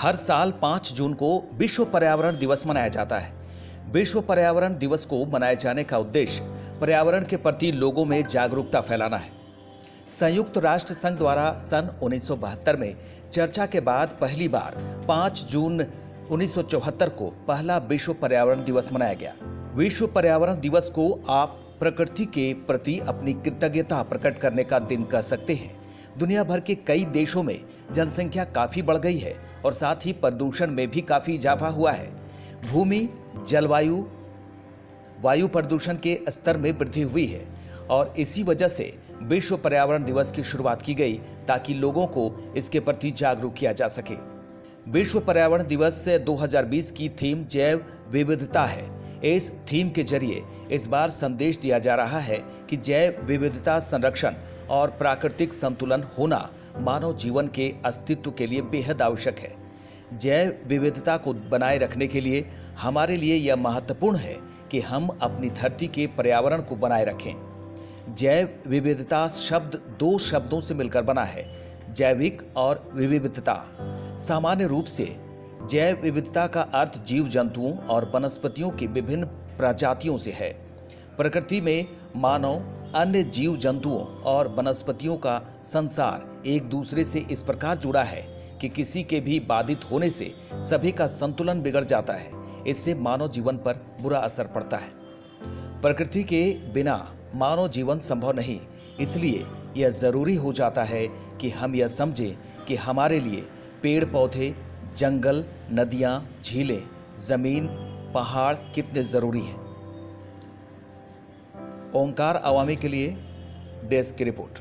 हर साल 5 जून को विश्व पर्यावरण दिवस मनाया जाता है। विश्व पर्यावरण दिवस को मनाए जाने का उद्देश्य पर्यावरण के प्रति लोगों में जागरूकता फैलाना है। संयुक्त राष्ट्र संघ द्वारा सन 1972 में चर्चा के बाद पहली बार 5 जून 1974 को पहला विश्व पर्यावरण दिवस मनाया गया। विश्व पर्यावरण दिवस को आप प्रकृति के प्रति अपनी कृतज्ञता प्रकट करने का दिन कह सकते हैं। दुनिया भर के कई देशों में जनसंख्या काफी बढ़ गई है और साथ ही प्रदूषण में भी काफी इजाफा हुआ है। भूमि, जलवायु, वायु प्रदूषण के स्तर में वृद्धि हुई है और इसी वजह से विश्व पर्यावरण दिवस की शुरुआत की गई ताकि लोगों को इसके प्रति जागरूक किया जा सके। विश्व पर्यावरण दिवस 2020 की थीम जैव विविधता है। इस थीम के जरिए इस बार संदेश दिया जा रहा है कि जैव विविधता संरक्षण और प्राकृतिक संतुलन होना मानव जीवन के अस्तित्व के लिए बेहद आवश्यक है। जैव विविधता को बनाए रखने के लिए हमारे लिए यह महत्वपूर्ण है कि हम अपनी धरती के पर्यावरण को बनाए रखें। जैव विविधता शब्द दो शब्दों से मिलकर बना है, जैविक और विविधता। सामान्य रूप से जैव विविधता का अर्थ जीव जंतुओं और वनस्पतियों की विभिन्न प्रजातियों से है। प्रकृति में मानव, अन्य जीव जंतुओं और वनस्पतियों का संसार एक दूसरे से इस प्रकार जुड़ा है कि किसी के भी बाधित होने से सभी का संतुलन बिगड़ जाता है। इससे मानव जीवन पर बुरा असर पड़ता है। प्रकृति के बिना मानव जीवन संभव नहीं, इसलिए यह जरूरी हो जाता है कि हम यह समझें कि हमारे लिए पेड़ पौधे, जंगल, नदियां, झीलें, जमीन, पहाड़ कितने जरूरी हैं। ओंकार अवामी के लिए डेस्क की रिपोर्ट।